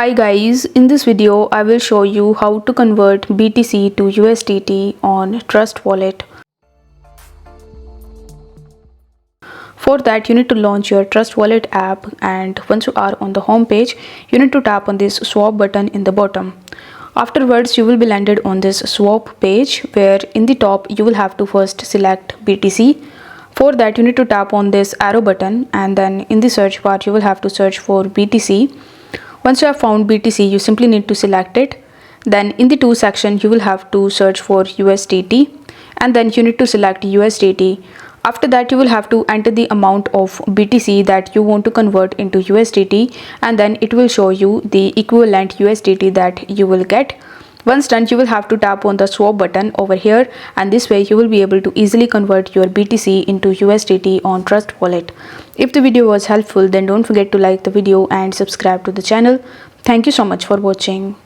Hi guys, in this video I will show you how to convert BTC to USDT on Trust Wallet. For that you need to launch your Trust Wallet app, and once you are on the home page you need to tap on this swap button in the bottom. Afterwards you will be landed on this swap page where in the top you will have to first select BTC. For that you need to tap on this arrow button, and then in the search bar you will have to search for BTC. Once you have found BTC, you simply need to select it. Then in the to section, you will have to search for USDT, and then you need to select USDT. After that, you will have to enter the amount of BTC that you want to convert into USDT, and then it will show you the equivalent USDT that you will get. Once done, you will have to tap on the swap button over here, and this way you will be able to easily convert your BTC into USDT on Trust Wallet. If the video was helpful, then don't forget to like the video and subscribe to the channel. Thank you so much for watching.